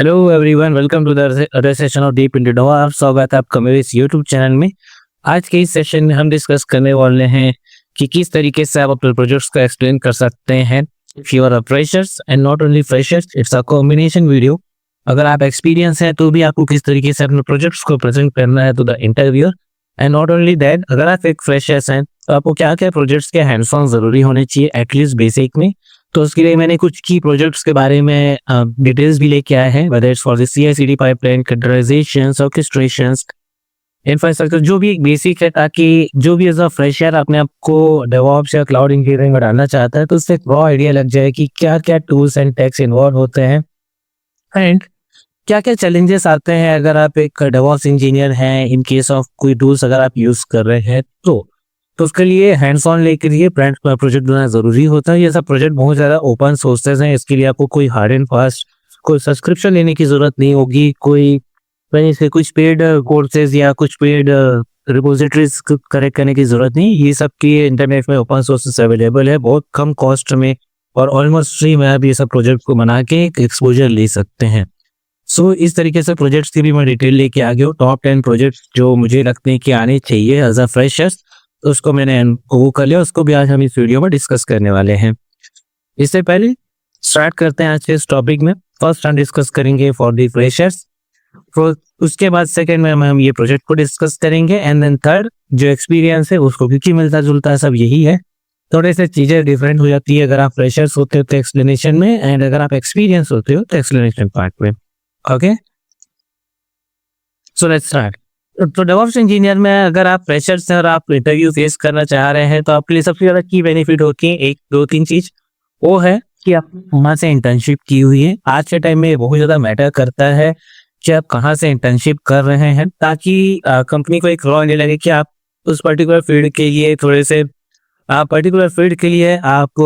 Hello everyone, welcome to the other session of deep into Nova. आप स्वागत है आपका मेरे इस यूट्यूब चैनल में। आज के इस सेशन में हम डिस्कस करने वाले हैं कि किस तरीके से आप अपने प्रोजेक्ट्स को एक्सप्लेन कर सकते हैं if you are a freshers and not only freshers, it's a combination video. अगर आप एक्सपीरियंस है तो भी आपको किस तरीके से अपने प्रोजेक्ट्स को प्रेजेंट करना है to the interviewer. And not only that, अगर आप एक फ्रेशर्स हैं तो आपको क्या क्या प्रोजेक्ट्स के हैंड्स ऑन जरूरी होने चाहिए एटलीस्ट बेसिक में। तो उसके लिए मैंने कुछ की प्रोजेक्ट्स के बारे में डिटेल्स भी लेके आए हैं, whether it's for the CI/CD pipeline, containerisations, orchestrations, infrastructure, जो भी एक बेसिक है, ताकि जो भी एज अ फ्रेशर अपने आप को डेवऑप्स या क्लाउड इंजीनियरिंग में डालना चाहता है तो उससे एक रॉ आइडिया लग जाए कि क्या क्या टूल्स एंड टेक्स इन्वॉल्व होते हैं एंड क्या क्या चैलेंजेस आते हैं अगर आप एक डेवऑप्स इंजीनियर हैं इन केस ऑफ कोई टूल्स अगर आप यूज कर रहे हैं तो उसके लिए हैंड्स ऑन लेकर ये प्रोजेक्ट बनाना जरूरी होता है। ये सब प्रोजेक्ट बहुत ज़्यादा ओपन सोर्सेज हैं, इसके लिए आपको कोई हार्ड एंड फास्ट कोई सब्सक्रिप्शन लेने की जरूरत नहीं होगी, कोई कहीं से कुछ पेड कोर्सेज या कुछ पेड रिपोजिटरीज करेक्ट करने की जरूरत नहीं। ये सब की इंटरनेट में ओपन सोर्सेज अवेलेबल है बहुत कम कॉस्ट में और ऑलमोस्ट फ्री में आप ये सब प्रोजेक्ट को बना के एक्सपोजर ले सकते हैं। सो इस तरीके से प्रोजेक्ट्स की भी मैं डिटेल लेके आ गया हूँ। टॉप 10 प्रोजेक्ट्स जो मुझे लगते हैं कि आने चाहिए एज अ फ्रेशर्स, तो उसको मैंने वो कर लिया, उसको भी आज हम इस वीडियो में डिस्कस करने वाले हैं। इससे पहले स्टार्ट करते हैं आज के इस टॉपिक में। फर्स्ट हम डिस्कस करेंगे फॉर द फ्रेशर्स, उसके बाद सेकंड में हम ये प्रोजेक्ट को डिस्कस करेंगे एंड देन थर्ड जो एक्सपीरियंस है उसको, क्योंकि मिलता जुलता सब यही है, थोड़े से चीजें डिफरेंट हो जाती है अगर आप फ्रेशर्स होते हो तो एक्सप्लेनेशन में एंड अगर आप एक्सपीरियंस होते हो तो एक्सप्लेनेशन पार्ट में। Okay, so let's start. तो डेवऑप्स इंजीनियर में अगर आप फ्रेशर्स हैं और आप इंटरव्यू फेस करना चाह रहे हैं तो आपके लिए सबसे ज्यादा की बेनिफिट होती है एक दो तीन चीज। वो है कि आप वहां से इंटर्नशिप की हुई है। आज के टाइम में बहुत ज्यादा मैटर करता है कि आप कहाँ से इंटर्नशिप कर रहे हैं, ताकि कंपनी को एक रॉ आइडिया लगे कि आप उस पर्टिकुलर फील्ड के लिए आप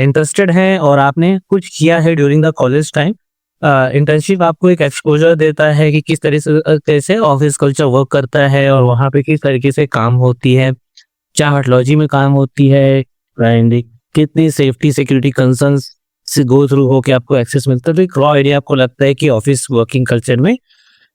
इंटरेस्टेड हैं और आपने कुछ किया है during the college time. Internship आपको एक एक्सपोजर देता है कि किस तरीके से ऑफिस कल्चर वर्क करता है और वहाँ पे किस तरीके से काम होती है, क्या मेथोडोलॉजी में काम होती है एंड कितनी सेफ्टी सिक्योरिटी कंसर्न्स से गो थ्रू हो के आपको एक्सेस मिलता है। तो एक रॉ आइडिया आपको लगता है कि ऑफिस वर्किंग कल्चर में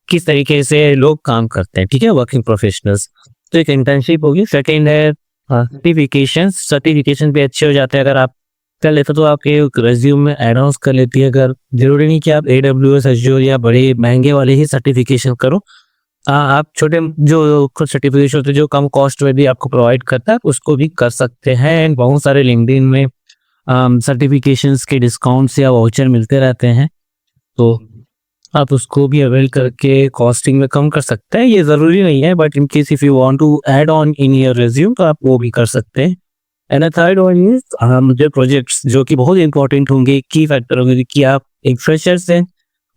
किस तरीके से लोग काम करते हैं, ठीक है, वर्किंग प्रोफेशनल्स। तो एक इंटर्नशिप होगी। सेकेंड है सर्टिफिकेशन भी अच्छे हो जाते हैं अगर आप कर लेते तो आपके रेज्यूम में एड ऑन कर लेती है। अगर जरूरी नहीं कि आप AWS, Azure या बड़े महंगे वाले ही सर्टिफिकेशन करो, आप छोटे जो कुछ सर्टिफिकेशन होते हैं जो कम कॉस्ट में भी आपको प्रोवाइड करता है उसको भी कर सकते हैं। एंड बहुत सारे लिंक्डइन में सर्टिफिकेशंस के डिस्काउंट्स या वाउचर मिलते रहते हैं, तो आप उसको भी अवेल करके कॉस्टिंग में कम कर सकते हैं। ये जरूरी नहीं है, but in case if you want to add on in your resume तो आप वो भी कर सकते हैं। एंड थर्ड वन इज जो प्रोजेक्ट्स जो कि बहुत इंपॉर्टेंट होंगे, की फैक्टर होंगे कि आप एक फ्रेशर्स हैं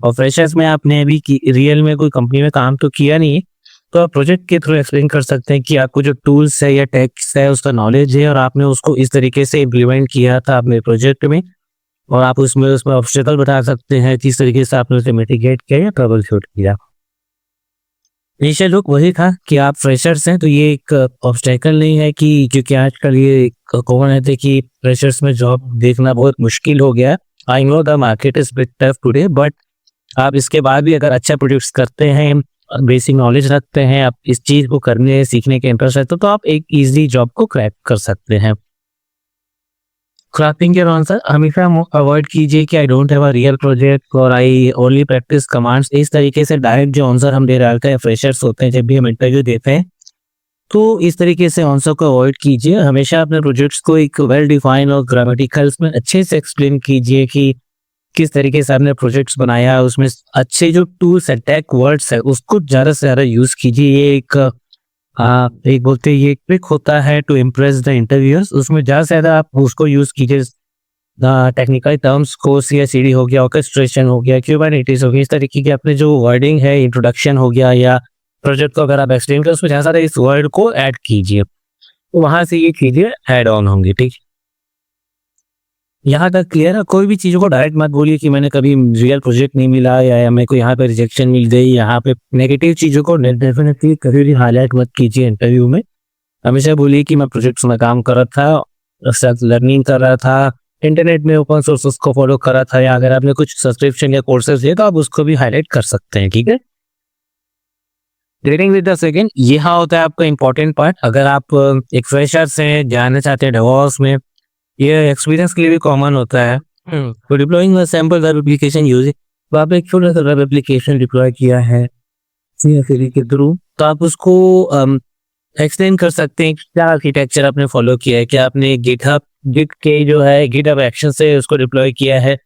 और फ्रेशर्स में आपने अभी रियल में कोई कंपनी में काम तो किया नहीं है, तो आप प्रोजेक्ट के थ्रू एक्सप्लेन कर सकते हैं कि आपको जो टूल्स है या टेक्स है उसका नॉलेज है और आपने उसको इस तरीके से इम्प्लीमेंट किया था अपने प्रोजेक्ट में और आप उसमें ऑब्स्टेकल बता सकते हैं किस तरीके से आपने उसे मिटिगेट किया या ट्रबल शूट किया। इनिशियल लुक वही था कि आप फ्रेशर्स हैं तो ये एक ऑब्स्टेकल नहीं है, कि क्योंकि आजकल ये कॉमन है कि फ्रेशर्स में जॉब देखना बहुत मुश्किल हो गया। I know the market is bit tough today, but आप इसके बाद भी अगर अच्छा प्रोड्यूस करते हैं, बेसिक नॉलेज रखते हैं, आप इस चीज को करने सीखने के इंटरेस्ट है तो आप एक इजीली जॉब को क्रैक कर सकते हैं। क्रैपिंग के आंसर हमेशा अवॉइड कीजिए कि I don't have a real project और आई ओनली प्रैक्टिस कमांड्स। इस तरीके से डायरेक्ट जो आंसर हम दे रहे हैं फ्रेशर्स होते हैं जब भी हम इंटरव्यू देते हैं, तो इस तरीके से आंसर को अवॉइड कीजिए। हमेशा अपने प्रोजेक्ट्स को एक वेल डिफाइन और ग्रामेटिकल्स में अच्छे से एक्सप्लेन कीजिए कि किस तरीके से आपने प्रोजेक्ट्स बनाया, उसमें अच्छे जो टूल्स है, टेक वर्ड्स है, उसको ज्यादा से ज्यादा यूज कीजिए। ये एक बोलते हैं ये ट्रिक होता है टू इम्प्रेस द इंटरव्यूअर्स, उसमें ज्यादा से ज्यादा आप उसको यूज कीजिए। टेक्निकल टर्म्स को CI/CD हो गया, ऑर्केस्ट्रेशन हो गया, क्यूबरनेटिस हो गया, इस तरीके की अपने जो वर्डिंग है, इंट्रोडक्शन हो गया या प्रोजेक्ट को अगर आप एक्सप्लेन करें उसमें ज्यादा से ज्यादा इस वर्ड को ऐड कीजिए, तो वहां से ये चीजें ऐड ऑन होंगी। ठीक, यहाँ तक क्लियर है। कोई भी चीज़ों को डायरेक्ट मत बोलिए कि मैंने कभी रियल प्रोजेक्ट नहीं मिला या मेरे को यहाँ पे रिजेक्शन मिल गई। यहाँ पे नेगेटिव चीज़ों को डेफिनेटली कभी भी हाईलाइट मत कीजिए इंटरव्यू में। हमेशा बोलिए कि मैं प्रोजेक्ट्स में काम कर रहा था, साथ लर्निंग कर रहा था, इंटरनेट में ओपन सोर्सेस को फॉलो करा था, या अगर आपने कुछ सब्सक्रिप्शन या कोर्सेज लिए तो आप उसको भी हाईलाइट कर सकते हैं। ठीक है, रीडिंग विद द सेकंड, यहाँ होता है आपका इंपॉर्टेंट पार्ट। अगर आप एक फ्रेशर से जानना चाहते हैं डेवऑप्स में, ये एक्सपीरियंस के लिए भी कॉमन होता है। तो deploying a sample web application using, तो आप एक छोटा सा वेब एप्लीकेशन डिप्लॉय किया है CI/CD के थ्रू, तो आप उसको एक्सप्लेन कर सकते हैं कि क्या आर्किटेक्चर आपने फॉलो किया है, क्या आपने गिट के जो है गिटहब एक्शन से उसको डिप्लॉय किया है,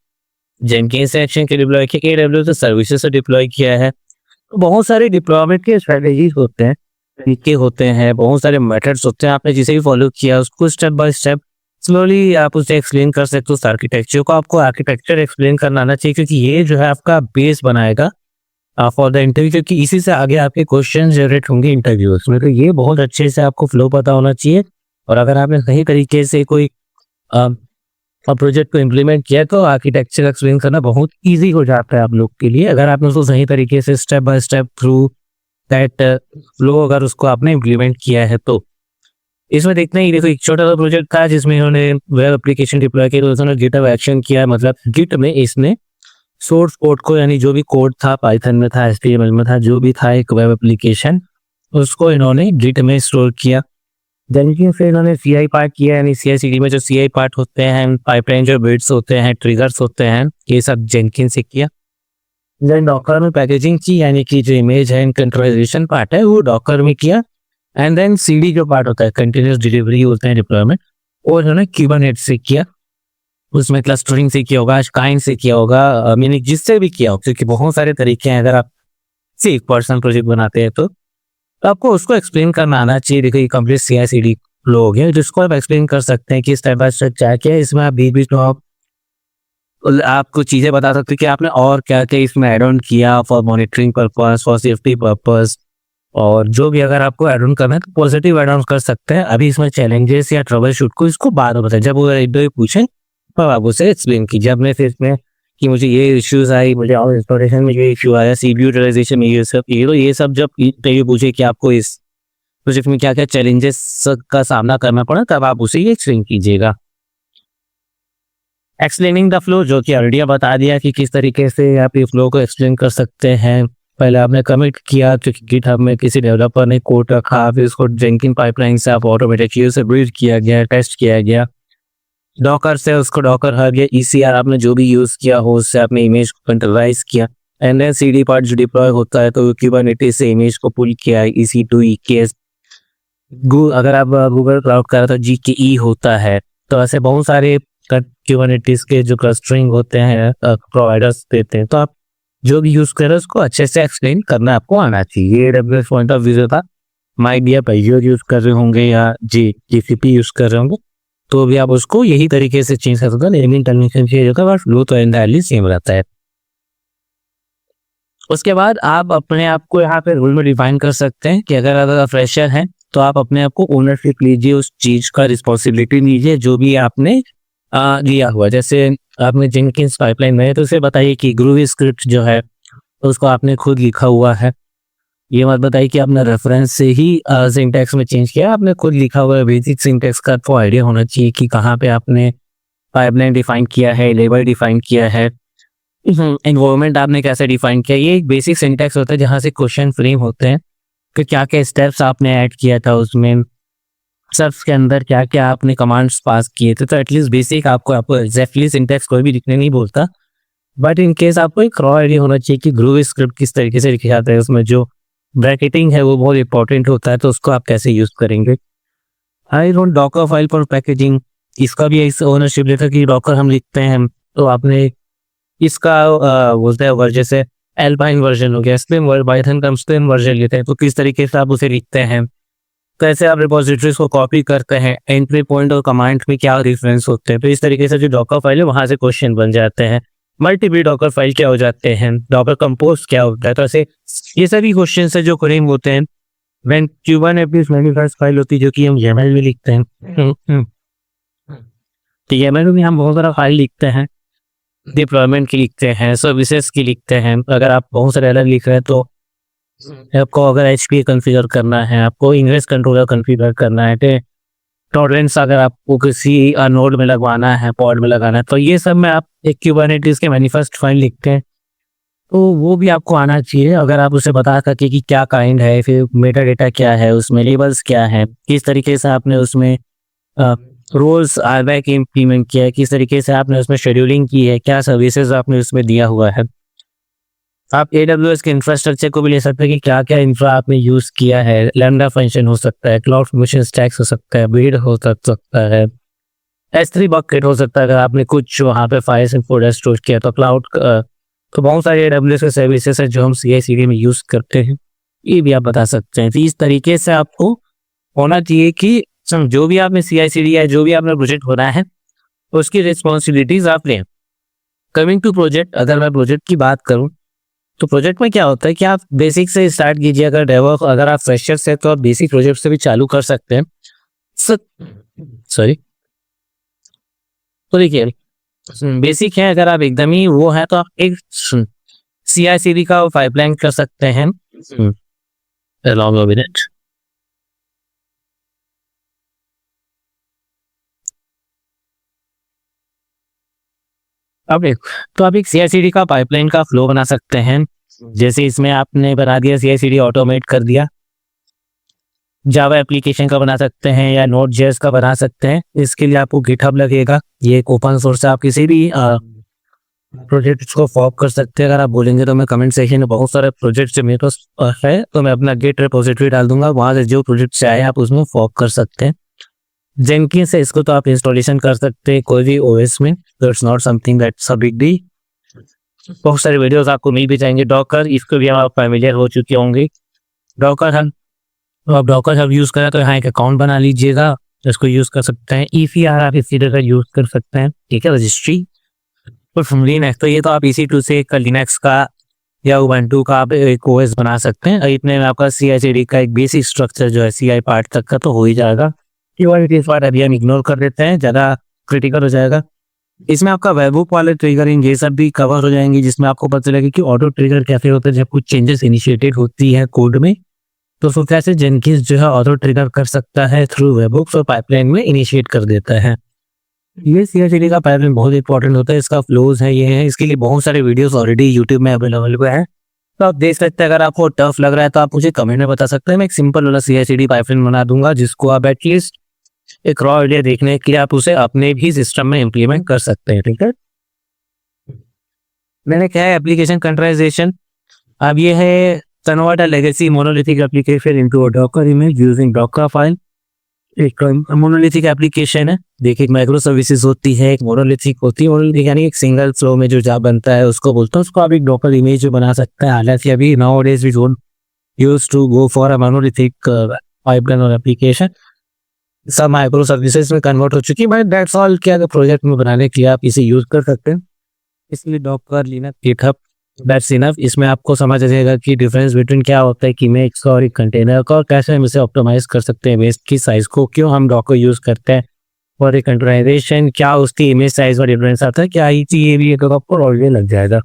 जेनकिंस से एक्शन के डिप्लॉय किया, AWS से सर्विसेज से डिप्लॉय किया है। तो बहुत सारे डिप्लॉयमेंट के स्ट्रेटेजीज होते हैं, तरीके होते हैं, बहुत सारे मेथड्स होते हैं। आपने जिसे भी फॉलो किया उसको स्टेप बाय स्टेप स्लोली आप उसे एक्सप्लेन कर सकते हो। उस आर्किटेक्चर को आपको आर्किटेक्चर एक्सप्लेन करना आना चाहिए, क्योंकि ये जो है आपका बेस बनाएगा फॉर द इंटरव्यू, क्योंकि इसी से आगे आपके क्वेश्चन जनरेट होंगे इंटरव्यूज में। तो ये बहुत अच्छे से आपको फ्लो पता होना चाहिए। और अगर आपने सही तरीके से कोई प्रोजेक्ट को इम्प्लीमेंट किया तो आर्किटेक्चर एक्सप्लेन करना बहुत इजी हो जाता है आप लोग के लिए, अगर आपने उसको सही तरीके से step by step through that flow अगर उसको आपने इम्प्लीमेंट किया है। तो इसमें देखते हैं, देखो एक छोटा सा प्रोजेक्ट था जिसमें इन्होंने वेब एप्लीकेशन डिप्लॉय किया, तो उन्होंने गिटहब एक्शन किया, मतलब गिट में इसने सोर्स कोड को, यानी जो भी कोड था पाइथन में था, HTML में था, जो भी था एक वेब एप्लीकेशन, उसको इन्होंने गिट में स्टोर किया। जेनकिंस से इन्होंने CI पार्ट किया, यानी CI/CD में जो CI पार्ट होते हैं, पाइपलाइन जो बिट्स होते हैं, ट्रिगर्स होते हैं, ये सब जेनकिंस से किया। देन डॉकर में पैकेजिंग की, यानी कि जो इमेज है कंट्रोलाइजेशन पार्ट है वो डॉकर में किया। एंड देन CD जो पार्ट होता है, कंटिन्यूस डिलीवरी होते हैं डिप्लॉयमेंट, और इन्होंने कुबरनेटिस से किया। उसमें क्लस्टरिंग से किया होगा, काइंड से किया होगा, मीनिंग जिससे भी किया हो, क्योंकि बहुत सारे तरीके हैं। अगर आप एक पर्सनल प्रोजेक्ट बनाते हैं तो आपको उसको एक्सप्लेन करना आना चाहिए। देखिए कंप्लीट CI/CD फ्लो हो गया, जिसको आप एक्सप्लेन कर सकते हैं कि स्टेप बाय स्टेप क्या क्या है इसमें। आप बीच बीच में आपको चीजें बता सकते हैं कि आपने और क्या क्या इसमें एड ऑन किया for monitoring purpose, for safety purpose, और जो भी अगर आपको एड ऑन करना है तो पॉजिटिव एड ऑन कर सकते हैं। अभी इसमें चैलेंजेस या ट्रबल शूट को इसको बाद में बताएं, जब वो एक दो पूछें तब आप उसे एक्सप्लेन कीजिए अपने फिर इसमें कि मुझे ये इश्यूज आई, मुझे और इंस्टॉलेशन में ये इशू आया, CPU यूटिलाइजेशन में ये सब, ये सब जब इंटरव्यू पूछे कि आपको इस प्रोजेक्ट में क्या क्या चैलेंजेस का सामना करना पड़ा, तब आप उसे ये एक्सप्लेन कीजिएगा। एक्सप्लेनिंग द फ्लो, जो कि ऑलरेडी बता दिया कि किस तरीके से आप ये फ्लो को एक्सप्लेन कर सकते हैं। पहले आपने कमिट किया, क्योंकि गिटहब में किसी डेवलपर ने कोड रखा, फिर उसको जेनकिन पाइपलाइन से आप ऑटोमेटिक से बिल्ड किया गया, टेस्ट किया गया। डॉकर से उसको डॉकर हब या ECR आपने जो भी यूज किया हो उससे आपने इमेज को कंटेनराइज किया। एंड देन CD पार्ट जो डिप्लॉय होता है तो कुबरनेटिस से इमेज को पुल किया, EC2 EKS। अगर आप गूगल क्लाउड का तो GKE होता है। तो ऐसे बहुत सारे कुबरनेटिस के जो क्लस्टरिंग होते हैं प्रोवाइडर्स देते हैं, तो आप जो भी यूज कर रहे हैं उसको अच्छे से एक्सप्लेन करना आपको आना चाहिए। AWS पॉइंट ऑफ व्यू था, माइट भी आप Azure यूज कर रहे होंगे या GCP यूज कर रहे होंगे, तो भी आप उसको यही तरीके से चेंज कर सकते हैं। नेमिंग कन्वेंशन चेंज होता है, बट फ्लो तो एंटायरली सेम रहता है। उसके बाद आप अपने आप को यहाँ पे रोल में डिफाइन कर सकते हैं कि अगर फ्रेशर हैं तो आप अपने आप को ओनरशिप लीजिए, उस चीज का रिस्पॉन्सिबिलिटी लीजिए जो भी आपने लिया हुआ। जैसे आपने जेनकिंस पाइपलाइन में तो उसे बताइए कि ग्रूवी स्क्रिप्ट जो है उसको आपने खुद लिखा हुआ है। ये मत बताइए कि आपने रेफरेंस से ही सिंटैक्स में चेंज किया, आपने खुद लिखा हुआ है। बेसिक सिंटैक्स का आपको आइडिया होना चाहिए कि कहाँ पे आपने पाइपलाइन डिफाइन किया है, लेबल डिफाइन किया है, एनवायरनमेंट आपने कैसे डिफाइन किया। ये एक बेसिक सिंटैक्स होता है जहाँ से क्वेश्चन फ्रेम होते हैं कि क्या क्या स्टेप्स आपने ऐड किया था उसमें, सर्फ के अंदर क्या क्या आपने कमांड्स पास किए थे। तो एटलीस्ट बेसिक आपको एग्जैक्टली सिंटैक्स कोई भी लिखने नहीं बोलता, बट इन केस आपको एक रॉ आइडिया होना चाहिए कि ग्रूवी स्क्रिप्ट किस तरीके से लिखा जाता है, उसमें जो ब्रैकेटिंग है वो बहुत इंपॉर्टेंट होता है, तो उसको आप कैसे यूज करेंगे। I don't Docker file for packaging, इसका भी इस ओनरशिप लेता कि डॉकर हम लिखते हैं तो आपने इसका बोलते हैं वर्जन से एल्पाइन वर्जन हो गया, स्लिम पाइथन का स्लिम वर्जन लेते हैं, तो किस तरीके से आप उसे लिखते हैं, कैसे आप रिपोजिटरीज को कॉपी करते हैं, एंट्री पॉइंट और कमांड में क्या डिफरेंस होते हैं। तो इस तरीके से जो डॉकर फाइल है वहां से क्वेश्चन बन जाते हैं। मल्टीपल डॉकर फाइल क्या हो जाते हैं, डॉकर कंपोज क्या होता है। तो ऐसे ये सभी क्वेश्चन है जो फ्रेम होते हैं व्हेन कुबरनेटिस मैनिफेस्ट फाइल होती है, जो कि हम YAML में लिखते हैं। तो YAML में हम बहुत सारा फाइल लिखते हैं, डिप्लॉयमेंट की लिखते हैं, सर्विसेज की लिखते हैं। अगर आप बहुत सारे अलग लिख रहे हैं तो आपको अगर HPA कॉन्फ़िगर करना है, आपको इंग्रेस कंट्रोलर कॉन्फ़िगर करना है, टॉलरेंस अगर आपको किसी नोड में लगवाना है, पॉड में लगाना है, तो ये सब में आप एक क्यूबरनेटिस के मैनिफेस्ट फाइल लिखते हैं, तो वो भी आपको आना चाहिए। अगर आप उसे बता सके कि क्या काइंड है, फिर मेटा डेटा क्या है, उसमें लेबल्स क्या है, किस तरीके से आपने उसमें रोल्स आरबैक इम्प्लीमेंट किया है, किस तरीके से आपने उसमें शेड्यूलिंग की है, क्या सर्विसेज आपने उसमें दिया हुआ है। आप AWS के इंफ्रास्ट्रक्चर को भी ले सकते हैं कि क्या क्या इंफ्रा आपने यूज़ किया है। लैम्डा फंक्शन हो सकता है, क्लाउड फॉर्मेशन स्टैक्स हो सकता है, बीड हो सकता है, S3 बकेट हो सकता है। अगर आपने कुछ वहाँ पे फाइल्स एंड फोल्डर स्टोर किया तो क्लाउड तो बहुत सारे AWS के सर्विसेज हैं जो हम CI/CD में यूज़ करते हैं, ये भी आप बता सकते हैं। तो इस तरीके से आपको होना चाहिए कि जो भी आपने CI/CD या जो भी आपने प्रोजेक्ट होना है उसकी रिस्पॉन्सिबिलिटीज आप लें। कमिंग टू प्रोजेक्ट, अगर मैं प्रोजेक्ट की बात करूं तो प्रोजेक्ट में क्या होता है कि आप बेसिक से स्टार्ट कीजिए। अगर आप फ्रेशर्स हैं तो आप बेसिक प्रोजेक्ट से भी चालू कर सकते हैं। सॉरी, तो देखिए बेसिक है, अगर आप एकदम ही वो है तो आप एक CI/CD का पाइपलाइन कर सकते हैं। Allow me a minute. अब तो आप एक CI/CD का पाइपलाइन का फ्लो बना सकते हैं। जैसे इसमें आपने बना दिया, CI/CD ऑटोमेट कर दिया। जावा एप्लीकेशन का बना सकते हैं या Node.js का बना सकते हैं। इसके लिए आपको गिटहब लगेगा, ये एक ओपन सोर्स है। आप किसी भी प्रोजेक्ट को फॉर्क कर सकते हैं। अगर आप बोलेंगे तो मैं कमेंट सेक्शन में बहुत सारे प्रोजेक्ट मेरे पास है, तो मैं अपना गिट रिपोजिटरी डाल दूंगा, वहां से जो प्रोजेक्ट चाहे आप उसमें फॉर्क कर सकते हैं। जेनकिंस से इसको तो आप इंस्टॉलेशन कर सकते हैं कोई भी OS में, तो it's not something that's a big deal. बहुत सारे वीडियोस आपको मिल भी जाएंगे। डॉकर, इसको भी आप फैमिलियर हो चुके होंगे। डॉकर हम तो आप डॉकर हब यूज़ करें तो यहाँ एक अकाउंट बना लीजिएगा, इसको यूज़ कर सकते हैं। ECR आप इसी तरह यूज़ कर सकते हैं, ठीक है, रजिस्ट्री। और फ्रॉम लिनक्स, तो ये तो आप EC2 से एक लिनक्स का या उबंटू का आप एक OS बना सकते हैं। इतने में आपका CI/CD का एक बेसिक स्ट्रक्चर जो है CI पार्ट तक का तो हो ही जाएगा। इस पार्ट अभी हम इग्नोर कर देते हैं, ज़्यादा क्रिटिकल हो जाएगा। इसमें आपका वेबहुक वाले ट्रिगरिंग ये सब भी कवर हो जाएंगे, जिसमें आपको पता चलेगा कि ऑटो ट्रिगर कैसे होते हैं जब कुछ चेंजेस इनिशिएटेड होती है कोड में। तो फिर कैसे जेनकिंस जो है ऑटो ट्रिगर कर सकता है थ्रू वेबहुक्स और पाइपलाइन में इनिशिएट कर देता है। ये CI/CD का पाइपलाइन बहुत इंपॉर्टेंट होता है। इसका फ्लोज है, ये है, इसके लिए बहुत सारे वीडियोस ऑलरेडी यूट्यूब में अवेलेबल है, तो आप देख सकते हैं। अगर आपको टफ लग रहा है तो आप मुझे कमेंट में बता सकते हैं, मैं एक सिंपल वाला CI/CD पाइपलाइन बना दूंगा, जिसको आप एटलीस्ट एक रॉ आइडिया देखने के लिए आप उसे अपने भी सिस्टम में इम्प्लीमेंट कर सकते हैं, ठीक है। मैंने क्या है एप्लीकेशन कंट्रोलाइजेशन। अब ये है convert a legacy monolithic application into a Docker image using Docker file. एक मोनोलिथिक एप्लीकेशन है, देखिए एक माइक्रो सर्विसेज होती है, एक मोनोलिथिक होती है। मोनोलिथिक यानी एक सिंगल फ्लो में जो जा बनता है उसको बोलते हैं, उसको आप एक डॉकर इमेज बना सकते हैं। हालांकि अभी nowadays we don't used to go for a monolithic pipeline और एप्लीकेशन, सब माइक्रो सर्विसेज में कन्वर्ट हो चुकी है। बट दैट्स ऑल, क्या प्रोजेक्ट में बनाने के लिए आप इसे यूज कर सकते हैं। इसलिए Docker, Linux, GitHub, that's enough. इसमें आपको समझ आ जाएगा कि डिफरेंस बिटवीन क्या होता है कि इमेज का और एक कंटेनर का, और कैसे हम इसे ऑप्टिमाइज कर सकते हैं इमेज की साइज को, क्यों हम डॉकर यूज करते हैं, और एक कंटेनराइजेशन क्या उसकी इमेज साइज में डिफरेंस आता है, क्या ये भी एक आपको ऑलरेडी लग जाएगा।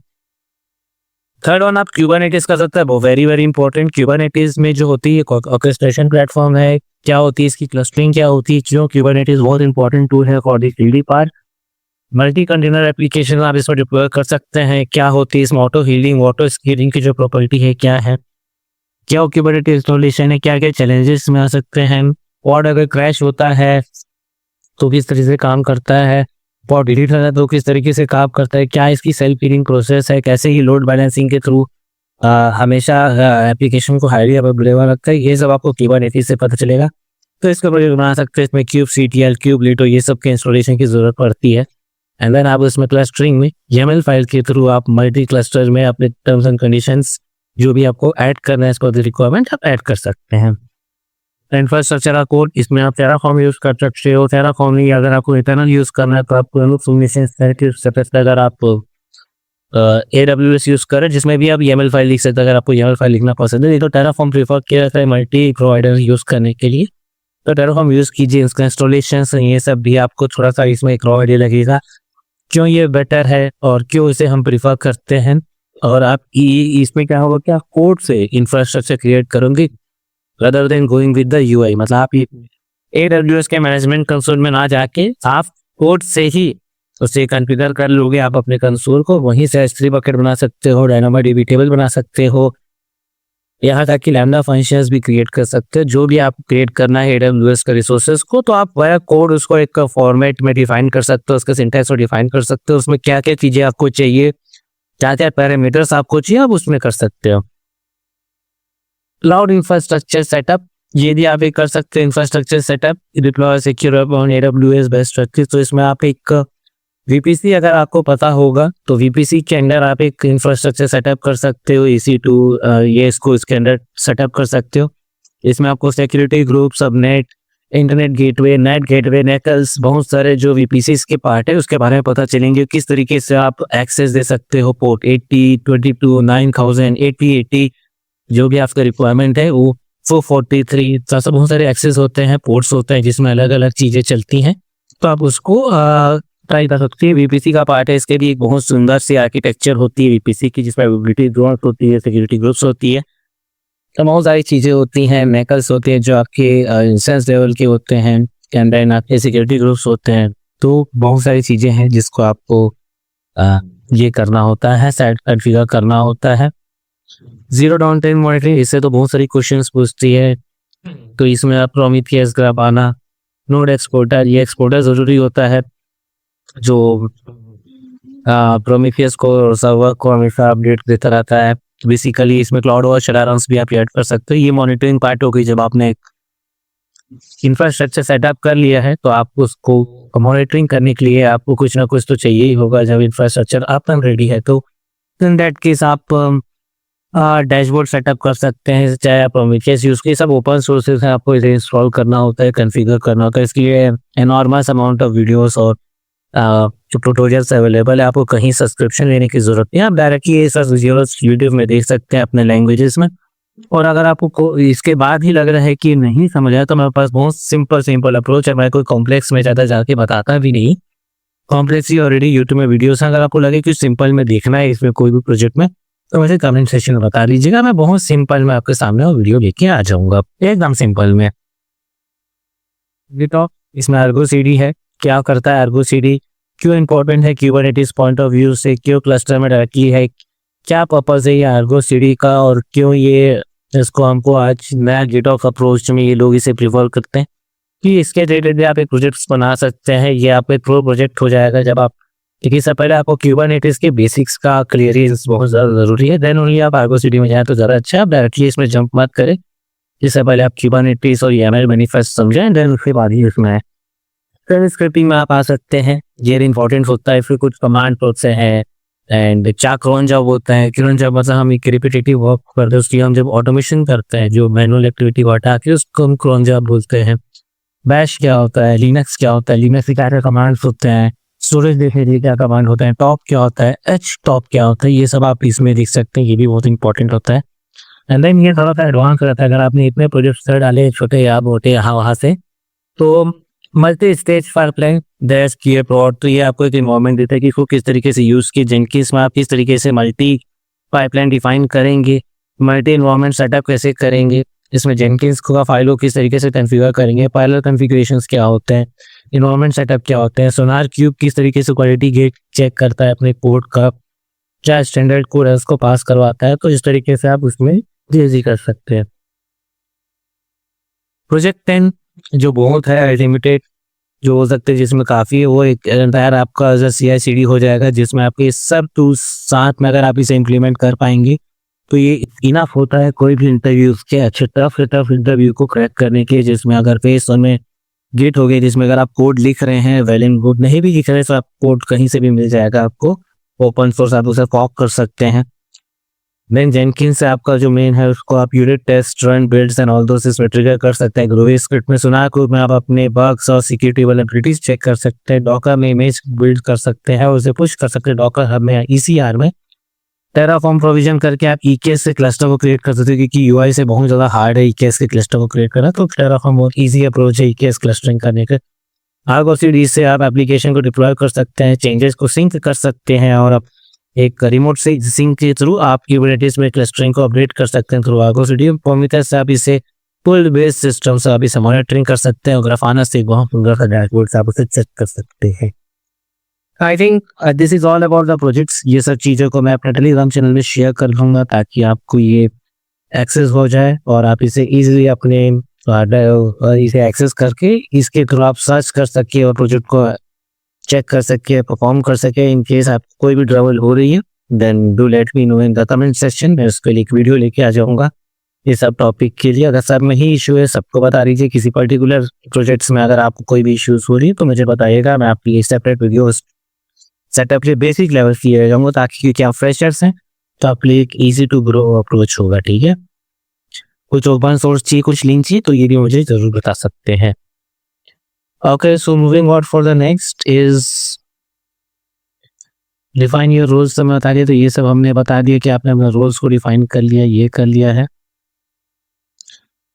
थर्ड वन आप क्यूबरनेटिस कर सकते हैं, वो वेरी वेरी इंपॉर्टेंट। क्यूबरनेटिस में जो होती है ऑर्केस्ट्रेशन प्लेटफॉर्म है, क्या होती है इसकी क्लस्टरिंग क्या होती है, क्यों क्यूबरनेटिस बहुत इंपॉर्टेंट टूल है for the 3D part. Multi container application आप इसमें डिप्लॉय कर सकते हैं। क्या होती है इसमें ऑटो हीलिंग, ऑटो स्केलिंग की जो प्रॉपर्टी है क्या है, क्या क्यूबरनेटिस इंस्टॉलेशन है, क्या क्या चैलेंजेस में आ सकते हैं, और अगर क्रैश होता है तो किस तरीके से काम करता है, और डिलीट होता है तो किस तरीके से काम करता है, क्या इसकी सेल्फ हीलिंग प्रोसेस है, कैसे ही लोड बैलेंसिंग के थ्रू हमेशा एप्लीकेशन को हाईली अवेलेबल रखता है, ये सब आपको क्यूबरनेटिस से पता चलेगा। तो इसका प्रोजेक्ट बना सकते हैं। इसमें kubectl, kubeletto ये सब के इंस्टॉलेशन की जरूरत पड़ती है। एंड देन आप उसमें क्लस्टरिंग में YAML फाइल के थ्रू आप मल्टी क्लस्टर में अपने टर्म्स एंड कंडीशंस जो भी आपको ऐड करना है इसको रिक्वायरमेंट आप ऐड कर सकते हैं। इंफ्रास्ट्रक्चर का कोड, इसमें आप टेराफॉर्म यूज कर सकते हो। टेराफॉर्म नहीं, अगर आपको इटर्नल यूज करना है तो आपको अगर आप AWS यूज करें, जिसमें भी आप YAML फाइल लिख सकते हैं। अगर आपको YAML फाइल लिखना पसंद है, नहीं तो टेराफॉर्म प्रीफर किया जाता है मल्टी प्रोवाइडर यूज करने के लिए, तो टेराफॉर्म यूज कीजिए। इसका इंस्टॉलेशन ये सब भी आपको थोड़ा सा इसमें एक रॉ आइडिया लगेगा, क्यों ये बेटर है और क्यों इसे हम प्रीफर करते हैं। और आप इसमें क्या होगा कि आप कोड से इंफ्रास्ट्रक्चर क्रिएट करोगे rather than going with the UI। मतलब आप AWS के मैनेजमेंट कंसोल में ना जाके आप कोड से ही उसे कॉन्फ़िगर कर लोगे। आप अपने कंसोल को वहीं से S3 बकेट बना सकते हो, DynamoDB टेबल बना सकते हो, यहाँ तक कि लैम्डा फंक्शंस भी क्रिएट कर सकते हो। जो भी आप क्रिएट करना है AWS का रिसोर्सेज को, तो आप वह कोड उसको एक फॉर्मेट में डिफाइन कर सकते हो, उसका सिंटैक्स को डिफाइन कर सकते हो, उसमें क्या क्या चीज़ें आपको चाहिए, क्या क्या पैरामीटर्स आपको चाहिए, आप उसमें कर सकते हो। क्लाउड इंफ्रास्ट्रक्चर सेटअप, ये भी आप एक कर सकते हैं। Infrastructure setup deploy secure on AWS best practice. तो इसमें आप एक VPC, अगर आपको पता होगा तो VPC के अंदर आप एक इंफ्रास्ट्रक्चर सेटअप कर सकते हो। EC2 ये इसको इसके अंदर सेटअप कर सकते हो। इसमें आपको security group, subnet, internet gateway, NACLs, बहुत सारे जो VPCs के पार्ट है उसके बारे में पता चलेंगे। किस तरीके से आप एक्सेस दे सकते हो पोर्ट 80, 22, 9000, 8080, जो भी आपका रिक्वायरमेंट है वो 443, ऐसा बहुत सारे एक्सेस होते हैं, पोर्ट्स होते हैं जिसमें अलग अलग चीज़ें चलती हैं। तो आप उसको ट्राई कर सकते हैं। VPC का पार्ट है, इसके भी एक बहुत सुंदर सी आर्किटेक्चर होती है VPC की, जिसमें विजिबिलिटी जोन्स होती है, सिक्योरिटी ग्रुप्स होती है, तो बहुत सारी चीज़ें होती हैं। मैकल्स होते हैं जो आपके इंस्टेंस लेवल के होते हैं, एंड देन आपके सिक्योरिटी ग्रुप्स होते हैं। तो बहुत सारी चीज़ें हैं जिसको आपको ये करना होता है, सेट कॉन्फ़िगर करना होता है। जीरो डाउन टाइम मॉनिटरिंग, इससे तो बहुत सारी क्वेश्चंस पूछती है। तो इसमें आप प्रोमीथियस, ग्राबाना, नोड एक्सपोर्टर, ये एक्सपोर्टर ज़रूरी होता है जो प्रोमीथियस को, सर्वर को हमेशा अपडेट देता रहता है। बेसिकली इसमें क्लाउड वॉच अलार्म्स भी आप ऐड कर सकते हो। ये मॉनिटरिंग पार्ट हो गई। जब आपने इंफ्रास्ट्रक्चर सेटअप कर लिया है तो आप उसको मॉनिटरिंग करने के लिए आपको कुछ ना कुछ तो चाहिए ही होगा। जब इंफ्रास्ट्रक्चर अपन रेडी है तो इन दैट केस आप डैशबोर्ड सेटअप कर सकते हैं, चाहे आप प्रोमीथियस यूज़ की। सब ओपन सोर्सेज हैं, आपको इसे इंस्टॉल करना होता है, कॉन्फ़िगर करना होता है। इसके लिए एनॉर्मस अमाउंट ऑफ वीडियोस और जो ट्यूटोरियल्स अवेलेबल है, आपको कहीं सब्सक्रिप्शन लेने की ज़रूरत नहीं है। आप डायरेक्टली ये सब वीडियोस यूट्यूब में देख सकते हैं अपने लैंग्वेजेस में। और अगर आपको इसके बाद ही लग रहा है कि नहीं समझ आया, तो मेरे पास बहुत सिंपल अप्रोच है। मैं कोई कॉम्प्लेक्स में ज़्यादा जाके बताता भी नहीं, कॉम्प्लेक्स ही ऑलरेडी यूट्यूब में वीडियोस हैं। अगर आपको लगे कि सिंपल में देखना है इसमें कोई भी प्रोजेक्ट में, तो मुझे कमेंट सेक्शन में बता दीजिएगा। मैं बहुत सिंपल में आपके सामने वो वीडियो लेके आ जाऊँगा, एकदम सिंपल में। गिटहब, इसमें आर्गो CD है। क्या करता है आर्गो CD, क्यों इंपॉर्टेंट है क्यूबरनेटिस पॉइंट ऑफ व्यू से, क्यों क्लस्टर में डायरेक्टली है, क्या पर्पज़ है ये आर्गो CD का, और क्यों ये इसको हमको आज नया गिटहब अप्रोच में ये लोग इसे प्रीफर करते हैं कि इसके रिलेटेड आप एक प्रोजेक्ट्स बना सकते हैं। ये आपका एक प्रो प्रोजेक्ट हो जाएगा जब आप, क्योंकि इससे पहले आपको क्यूबरनेटिस के बेसिक्स का क्लियरेंस बहुत ज़्यादा ज़रूरी है। देन ओनली आप आर्गो CD में जाएँ तो ज़्यादा अच्छा है। आप डायरेक्टली इसमें जंप मत करें, इससे पहले आप क्यूबरनेटिस और YAML मैनिफेस्ट समझें, देन उसके बाद ही इसमें शेल स्क्रिप्टिंग में आप आ सकते हैं। ये इंपॉर्टेंट होता है। फिर कुछ कमांड होते हैं एंड cron जॉब होता है। cron जॉब मतलब हम एक रिपीटेटिव वर्क करते हैं, उसकी हम जब ऑटोमेशन करते हैं, जो मैनुअल एक्टिविटी को हटा के उसको हम cron जॉब बोलते हैं। बैश क्या होता है, लिनक्स क्या होता है, लिनक्स के क्या क्या कमांड्स होते हैं, स्टोरेज देखने के लिए क्या कमांड होते हैं, टॉप क्या होता है, htop क्या होता है, ये सब आप इसमें देख सकते हैं। ये भी बहुत इंपॉर्टेंट होता है। एंड देन ये थोड़ा सा एडवांस रहता है। अगर आपने इतने प्रोजेक्ट्स डाले छोटे या मोटे यहाँ वहाँ से, तो multi stage pipeline that's clear plot, तो ये आपको एक इन्वायरमेंट देता है कि इसको किस तरीके से यूज़ की। जेनकिंस में आप किस तरीके से मल्टी पाइपलाइन डिफाइन करेंगे, मल्टी इन्वायरमेंट सेटअप कैसे करेंगे, इसमें जेनकिंस का फाइल को किस तरीके से कॉन्फ़िगर करेंगे, पैरेलल कॉन्फ़िगरेशंस क्या होते हैं, इन्वायरमेंट सेटअप क्या होते हैं, सोनार क्यूब किस तरीके से क्वालिटी गेट चेक करता है अपने कोड का, क्या स्टैंडर्ड कोड है उसको पास करवाता है। तो इस तरीके से आप उसमें इजी कर सकते हैं। प्रोजेक्ट 10 जो बहुत है अनलिमिटेड जो हो सकते हैं, जिसमें काफ़ी है, वो एक एंटायर आपका CI/CD हो जाएगा, जिसमें आपके सब टूल्स साथ में अगर आप इसे इम्प्लीमेंट कर पाएंगे तो ये इनफ होता है कोई भी इंटरव्यू के अच्छे टफ इंटरव्यू को क्रैक करने के। जिसमें अगर फेस में गेट हो गई, जिसमें अगर आप कोड लिख रहे हैं, वेल एंड गुड, नहीं भी लिख रहे तो आप कोड कहीं से भी मिल जाएगा आपको, ओपन सोर्स, आप उसे कॉक कर सकते हैं। देन जेनकिंस से आपका जो मेन है उसको आप unit test, run, builds and all those इसमें ट्रिगर कर सकते हैं। ग्रोवी स्क्रिप्ट में सोनार क्यूब में आप अपने बग्स और सिक्योरिटी वल्नरेबिलिटीज चेक कर सकते हैं। डॉकर में इमेज बिल्ड कर सकते हैं और उसे पुश कर सकते हैं डॉकर हब में, ECR में। टेराफॉर्म प्रोविजन करके आप EKS से क्लस्टर को क्रिएट कर सकते हैं, क्योंकि UI से बहुत ज़्यादा हार्ड है EKS के क्लस्टर को क्रिएट करना, तो टेराफॉर्म बहुत ईजी अप्रोच है EKS क्लस्टरिंग करने का। आर्गो CD से आप एप्लीकेशन को डिप्लॉय कर सकते हैं, चेंजेस को सिंक कर सकते हैं, और आप एक रिमोट से सिंक के थ्रू आप क्यूबरनेटिस में क्लस्टरिंग को अपडेट कर सकते हैं थ्रू आर्गो CD। प्रोमीथियस से आप इसे पुल बेस्ड सिस्टम से आप इसे मॉनिटरिंग कर सकते हैं। ग्राफाना से बहुत सुंदर सा डैशबोर्ड से आप उसे चेक कर सकते हैं। I think this is all about the projects. ये सब चीज़ों को मैं अपने टेलीग्राम चैनल में शेयर कर दूंगा ताकि आपको ये एक्सेस हो जाए और आप इसे इजीली अपने इसे एक्सेस करके इसके थ्रू आप सर्च कर सके और प्रोजेक्ट को चेक कर सके, परफॉर्म कर सके। इन केस आप कोई भी ट्रबल हो रही है then do let me know in the comment section. मैं उसके लिए एक वीडियो लेके आ जाऊंगा ये सब टॉपिक के लिए। अगर सब में ही इशू है सबको बता दीजिए। किसी पर्टिकुलर प्रोजेक्ट्स में अगर आपको कोई भी इश्यूज हो रही है तो मुझे बताइएगा। मैं आपके लिए सेपरेट वीडियो सेटअप के बेसिक लेवल की ले जाऊंगा ताकि क्योंकि आप फ्रेशर्स हैं तो आपके लिए एक ईजी टू ग्रो अप्रोच होगा। ठीक है, कुछ ओपन सोर्स चाहिए, कुछ लिंक चाहिए तो ये भी मुझे जरूर बता सकते हैं। Okay, so moving on for the next is define your roles. तो मैं बता दिया, तो ये सब हमने बता दिया कि आपने अपने रोल्स को डिफाइन कर लिया, ये कर लिया है।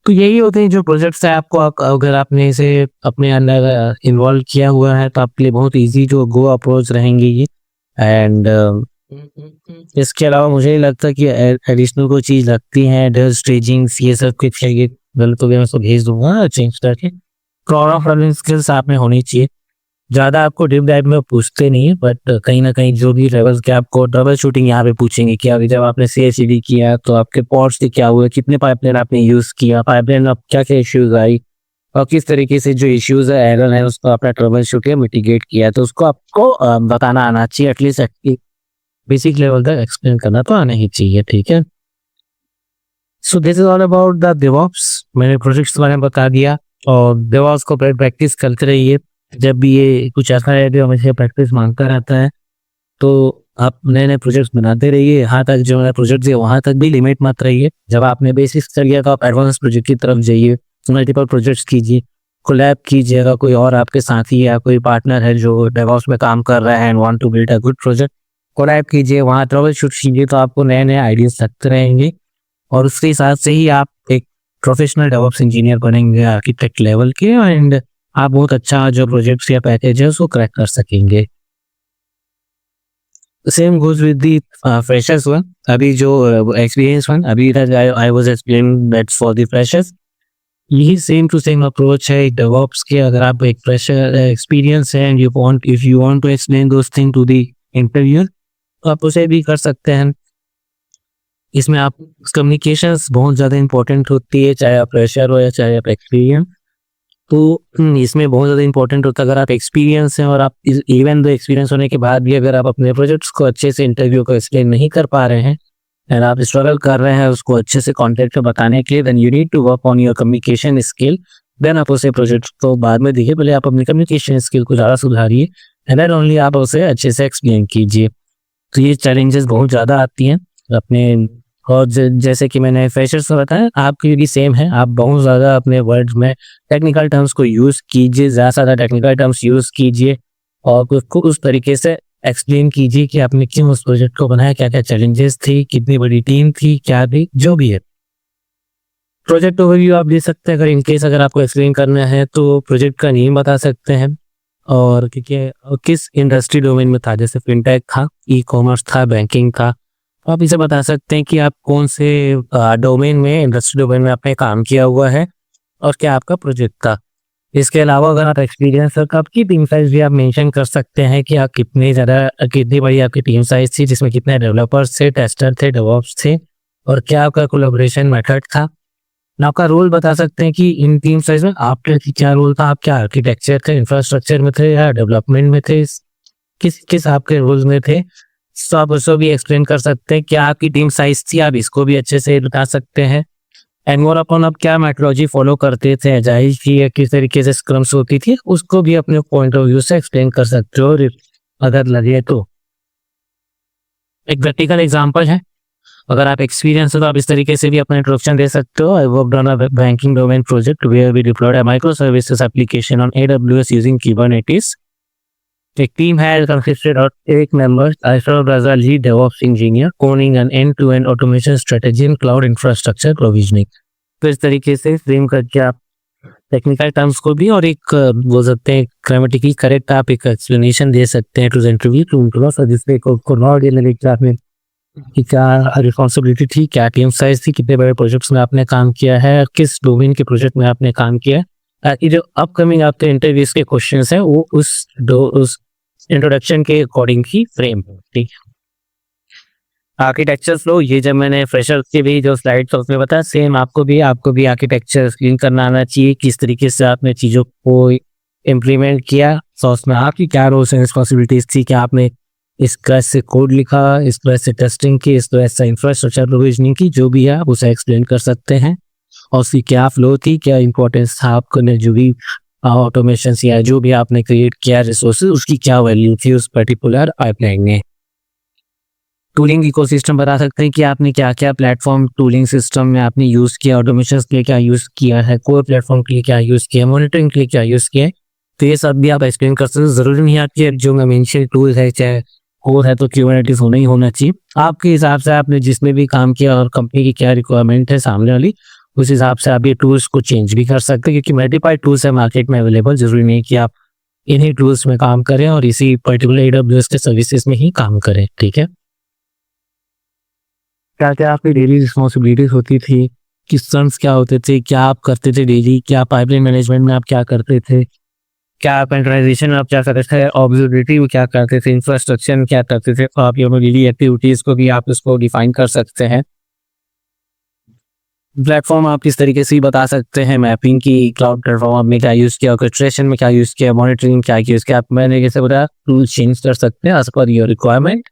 तो यही होते हैं जो प्रोजेक्ट्स है। आपको अगर आपने इसे अपने अंदर इन्वॉल्व किया हुआ है तो आपके लिए बहुत इजी जो गो अप्रोच रहेंगे ये। एंड इसके अलावा मुझे नहीं लगता कि एडिशनल कोई चीज़ लगती है, डर स्टेजिंग्स ये सब कुछ चाहिए। गलत हो गया मैं उसको भेज दूंगा चेंज करके। प्रॉब्लम सॉल्विंग स्किल्स आप में होनी चाहिए। ज़्यादा आपको डीप डाइव में पूछते नहीं है, बट कहीं ना कहीं जो भी लेवल्स के आपको ट्रबल शूटिंग यहाँ पे पूछेंगे कि अभी जब आपने CI/CD किया तो आपके पॉट्स से क्या हुआ, कितने पाइपलाइन आपने यूज़ किया, पाइपलाइन में क्या क्या इश्यूज आई और किस तरीके से जो इश्यूज है, एरर है, उसको आपने ट्रबल शूट किया, मिटिगेट किया। तो उसको आपको बताना आना चाहिए, एटलीस्ट बेसिक लेवल तक एक्सप्लेन करना तो आना ही चाहिए। ठीक है, so this is all about the DevOps. मैंने प्रोजेक्ट्स के बारे में बता दिया और डेवऑप्स को प्रैक्टिस करते रहिए। जब भी ये कुछ ऐसा है जो हमेशा प्रैक्टिस मांगता रहता है तो आप नए नए प्रोजेक्ट्स बनाते रहिए। यहाँ तक जो मेरा प्रोजेक्ट है वहाँ तक भी लिमिट मत रहिए। जब आपने बेसिक्स कर लिया तो आप एडवांस प्रोजेक्ट की तरफ जाइए, मल्टीपल प्रोजेक्ट्स कीजिए, कोलैब कीजिएगा। कोई और आपके साथी या कोई पार्टनर है जो डेवऑप्स में काम कर रहा है and want to build a good project, collab कीजिए, वहाँ ट्रबल शूट कीजिए। तो आपको नए नए आइडियाज लगते रहेंगे और उसके हिसाब से ही आप एक प्रोफेशनल डेवऑप्स इंजीनियर बनेंगे, आर्किटेक्ट लेवल के, एंड आप बहुत अच्छा जो प्रोजेक्ट्स या पैकेज है उसको क्रैक कर सकेंगे। Same goes with the freshers one. अभी जो एक्सपीरियंस वन अभी I was explaining that for the freshers, यही सेम टू सेम अप्रोच है डेवऑप्स के। अगर आप एक फ्रेशर एक्सपीरियंस है and if you want to explain those thing to the interviewer तो आप उसे भी कर सकते हैं। इसमें आप कम्युनिकेशंस बहुत ज़्यादा इंपॉर्टेंट होती है, चाहे आप फ्रेशर हो या चाहे आप एक्सपीरियंस। तो इसमें बहुत ज़्यादा इंपॉर्टेंट होता है अगर आप एक्सपीरियंस हैं और आप इवन दो एक्सपीरियंस होने के बाद भी अगर आप अपने प्रोजेक्ट्स को अच्छे से इंटरव्यू को एक्सप्लेन नहीं कर पा रहे हैं एंड आप स्ट्रगल कर रहे हैं उसको अच्छे से कॉन्टेक्ट में बताने के लिए, then you need to work on your communication skill. Then आप उसे प्रोजेक्ट को बाद में देखिए, पहले आप अपनी कम्युनिकेशन स्किल को ज़्यादा सुधारिए एंड देन ओनली आप उसे अच्छे से एक्सप्लेन कीजिए। तो ये चैलेंजेस बहुत ज़्यादा आती हैं अपने, और जैसे कि मैंने फ्रेशर्स को बताया आपकी भी सेम है। आप बहुत ज़्यादा अपने वर्ड्स में टेक्निकल टर्म्स को यूज़ कीजिए, ज़्यादा से ज़्यादा टेक्निकल टर्म्स यूज़ कीजिए और उसको उस तरीके से एक्सप्लेन कीजिए कि आपने क्यों उस प्रोजेक्ट को बनाया, क्या क्या चैलेंजेस थी, कितनी बड़ी टीम थी, क्या थी, जो भी है। प्रोजेक्ट ओवरव्यू आप दे सकते हैं। अगर इनकेस अगर आपको एक्सप्लेन करना है तो प्रोजेक्ट का नेम बता सकते हैं और किस इंडस्ट्री डोमेन में था, जैसे फिनटेक था, ई-कॉमर्स था, बैंकिंग था। आप इसे बता सकते हैं कि आप कौन से डोमेन में, इंडस्ट्री डोमेन में आपने काम किया हुआ है और क्या आपका प्रोजेक्ट था। इसके अलावा अगर आप एक्सपीरियंस है तो आपकी टीम साइज भी आप मेंशन कर सकते हैं कि आप कितनी बड़ी आपकी टीम साइज थी, जिसमें कितने डेवलपर्स थे, टेस्टर थे, डेवऑप्स थे और क्या आपका कोलैबोरेशन मेथड था। आपका रोल बता सकते हैं कि इन टीम साइज में आपका क्या रोल था, आप क्या आर्किटेक्चर थे, इंफ्रास्ट्रक्चर में थे या डेवलपमेंट में थे, किस आपके रोल्स में थे। तो आप उसको भी एक्सप्लेन कर सकते हैं। क्या आपकी टीम साइज थी, आप इसको भी अच्छे से बता सकते हैं। एंड मोर अपन आप क्या मेथोडोलॉजी फॉलो करते थे, एजाइल की या किस तरीके से स्क्रम्स होती थी, उसको भी अपने पॉइंट ऑफ व्यू से एक्सप्लेन कर सकते हो अगर लगे तो। एक प्रैक्टिकल एग्जांपल है, अगर आप एक्सपीरियंस हो तो आप इस तरीके से भी अपना इंट्रोडक्शन दे सकते हो। I worked on a banking domain project where we deployed a micro services application on AWS using Kubernetes. The team had consisted of 8 members. I served as a lead DevOps engineer, owning an end-to-end automation strategy and cloud infrastructure provisioning. तो इस तरीके से frame करके आप technical terms को भी और एक बोल सकते हैं ग्रामेटिकली करेक्ट आप एक एक्सप्लेनेशन दे सकते हैं to the interview to improve, जिससे को नॉट जनरेट में कि क्या रिस्पॉन्सिबिलिटी थी, क्या टीम साइज थी, कितने बड़े प्रोजेक्ट्स में आपने काम किया है, किस डोमेन के प्रोजेक्ट में आपने काम किया है, ताकि जो अपकमिंग आपके इंटरव्यूज के क्वेश्चंस हैं वो उस इंट्रोडक्शन के अकॉर्डिंग ही फ्रेम हो। ठीक है। आर्किटेक्चर फ्लो, ये जब मैंने फ्रेशर की भी जो स्लाइड्स उसमें बताया, सेम आपको भी आर्किटेक्चर स्क्रीन करना आना चाहिए, किस तरीके से आपने चीज़ों को इम्प्लीमेंट किया, तो उसमें आपकी क्या रोल्स एंड रिस्पॉन्सिबिलिटीज थी, क्या आपने इस तरह से कोड लिखा, इस तरह से टेस्टिंग की, इस तरह से इंफ्रास्ट्रक्चर प्रोविजनिंग की, जो भी है आप उसे एक्सप्लेन कर सकते हैं। और उसकी क्या फ्लो थी, क्या इंपॉर्टेंस था आपको ने जो भी ऑटोमेशन या जो भी आपने क्रिएट किया रिसोर्सेज, उसकी क्या वैल्यू थी उस पर्टिकुलर पाइपलाइन में। टूलिंग इकोसिस्टम बता सकते हैं कि आपने क्या क्या प्लेटफॉर्म टूलिंग सिस्टम में आपने यूज़ किया, ऑटोमेशन के लिए क्या यूज़ किया है, कोर प्लेटफॉर्म के लिए क्या यूज़ किया, मॉनिटरिंग के लिए क्या यूज़ किया है। तो ये सब भी आप एक्सप्लेन कर सकते हैं। ज़रूरी नहीं आपके जो मेंशन टूल है चाहे कोर है तो क्यूबरनेटिस होना ही होना चाहिए। आपके हिसाब से आपने जिसमें भी काम किया और कंपनी की क्या रिक्वायरमेंट है सामने वाली, उस हिसाब से आप ये टूल्स को चेंज भी कर सकते हैं, क्योंकि मल्टीपल टूल्स है मार्केट में अवेलेबल। जरूरी नहीं कि आप इन्हीं टूल्स में काम करें और इसी पर्टिकुलर AWS के सर्विसेज में ही काम करें। ठीक है। क्या क्या आपकी डेली रिस्पॉन्सिबिलिटीज होती थी, किस टर्म्स क्या होते थे, क्या आप करते थे डेली, क्या पाइपलाइन मैनेजमेंट में आप क्या करते थे, क्या कंटेनराइजेशन में आप क्या करते थे, ऑब्जर्वेबिलिटी में क्या करते थे, इंफ्रास्ट्रक्चर में क्या करते थे। तो आप ये डेली एक्टिविटीज को भी आप उसको डिफाइन कर सकते हैं। प्लेटफॉर्म आप किस तरीके से बता सकते हैं, मैपिंग की, क्लाउड प्लेटफॉर्म में क्या यूज़ किया, ऑर्केस्ट्रेशन में क्या यूज़ किया, मॉनिटरिंग क्या यूज़ किया। आप मैंने जैसे बताया टूल चेंज कर सकते हैं एज पर योर रिक्वायरमेंट।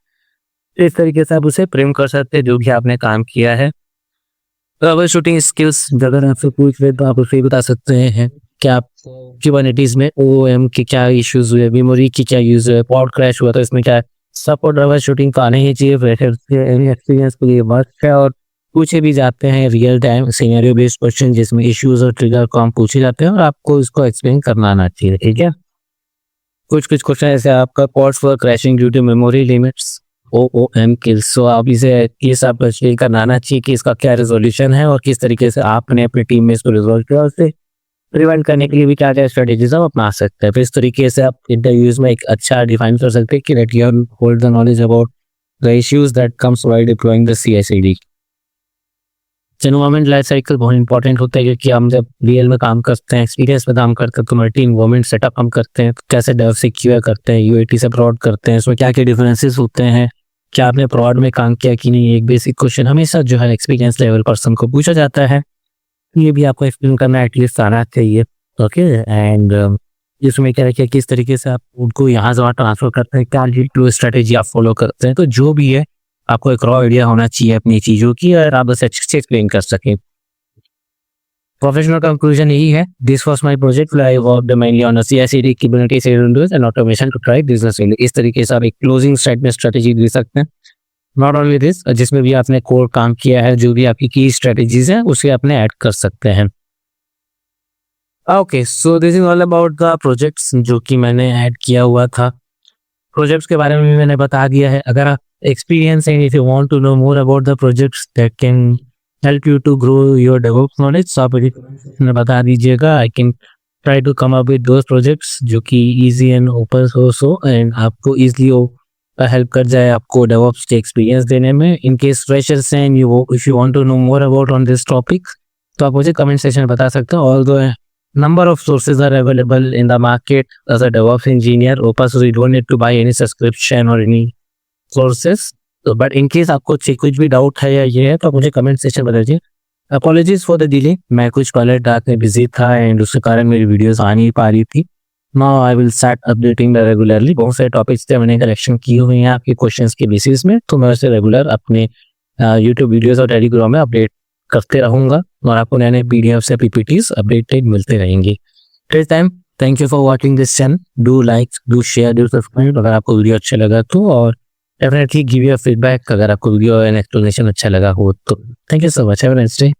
इस तरीके से आप उसे प्रेम कर सकते हैं जो भी आपने काम किया है। ट्रबल शूटिंग स्किल्स अगर आपसे पूछ रहे तो आप उसे बता सकते हैं कि आप क्यूबरनेटिस में OOM के क्या इश्यूज हुए, मेमोरी की क्या यूज हुए, पॉड क्रैश हुआ तो इसमें क्या सपोर्ट ट्रबल शूटिंग तो आने ही चाहिए। एक्सपीरियंस के लिए वर्क है और पूछे भी जाते हैं real time scenario based question जिसमें इश्यूज और ट्रिगर को हम पूछे जाते हैं और आपको इसको एक्सप्लेन करना आना चाहिए। ठीक है। कुछ क्वेश्चन ऐसे आपका pods for crashing due to memory limits OOM kills, so आप इसे ये सब एक्सप्लेन करना आना चाहिए कि इसका क्या रेजोल्यूशन है और किस तरीके से आपने अपनी टीम में इसको रिजोल्व किया। उससे प्रिवेंट करने के लिए भी क्या क्या स्ट्रेटेजीज आप अपना सकते हैं। फिर इस तरीके से आप इंटरव्यूज में एक अच्छा डिफाइन कर सकते हैं कि that you hold the knowledge about the issues that comes while deploying the CI/CD। Environment life cycle बहुत इंपॉर्टेंट होता है, क्योंकि हम जब रियल में काम करते हैं, एक्सपीरियंस में काम करते हैं, तो मल्टी इन्वायरमेंट सेटअप हम करते हैं, कैसे डेव से QA करते हैं, UAT से प्रॉड करते हैं, उसमें क्या क्या डिफरेंसेस होते हैं, क्या आपने प्रॉड में काम किया कि नहीं। एक बेसिक क्वेश्चन हमेशा जो है एक्सपीरियंस लेवल पर्सन को पूछा जाता है, ये भी आपको एक्सप्लेन करना एटलीस्ट आना चाहिए। ओके। एंड इसमें क्या रखिए किस तरीके से आप उनको यहाँ से वहाँ ट्रांसफर करते हैं, क्या लीड स्ट्रेटेजी आप फॉलो करते हैं। तो जो भी है आपको एक रॉ आइडिया होना चाहिए अपनी चीज़ों की और आप बस अच्छे से एक्सप्लेन कर सकें। प्रोफेशनल कंक्लूजन यही है, this was my project, I worked mainly on CI/CD, Kubernetes and automation to drive business value. इस तरीके से आप एक क्लोजिंग स्टेट में स्ट्रेटेजी दे सकते हैं। नॉट ओनली दिस, जिसमें भी आपने कोर काम किया है, जो भी आपकी की स्ट्रेटेजीज हैं उसे आपने ऐड कर सकते हैं। Okay, so this is all about the projects जो कि मैंने ऐड किया हुआ था। प्रोजेक्ट्स के बारे में भी मैंने बता दिया है। अगर आप एक्सपीरियंस है, if you want to know more about the projects that can help you to grow your develop knowledge, तो आप मुझे बता दीजिएगा। I can try to come up with those projects जो कि इजी एंड ओपन सोर्स हो and आपको easily help कर जाए आपको डेवॉप्स के एक्सपीरियंस देने में। इन केस फ्रेशर्स हैं and if you want to know more about on this topic, तो आप मुझे कमेंट सेक्शन में बता सकते हो। Although number of sources are available in the market as a DevOps engineer, open source, you don't need to buy any subscription or any sources. So, but in case आपको कुछ भी doubt है या ये है तो आप मुझे कमेंट सेक्शन में बताइए। अपॉलॉजीज फॉर द डिले, मैं कुछ पहले डाक में बिजी था एंड उसके कारण मेरी वीडियोस आ नहीं पा रही थी। Now I will start updating the regularly. बहुत सारे टॉपिक्स थे मैंने कलेक्शन किए हुए हैं आपके क्वेश्चंस के बेसिस में, तो मैं उसे रेगुलर अपने यूट्यूब वीडियोस और टेलीग्राम में अपडेट करते रहूंगा और आपको नए नए PDF से PPTs अपडेटेड मिलते रहेंगे। Till time, thank you for watching this channel. Do like, do share, do subscribe अगर आपको वीडियो अच्छा लगा तो, और डेफिनेटली गिव योर फीडबैक अगर आपको वीडियो एंड एक्सप्लेनेशन अच्छा लगा हो तो। Thank you so much, have a nice day.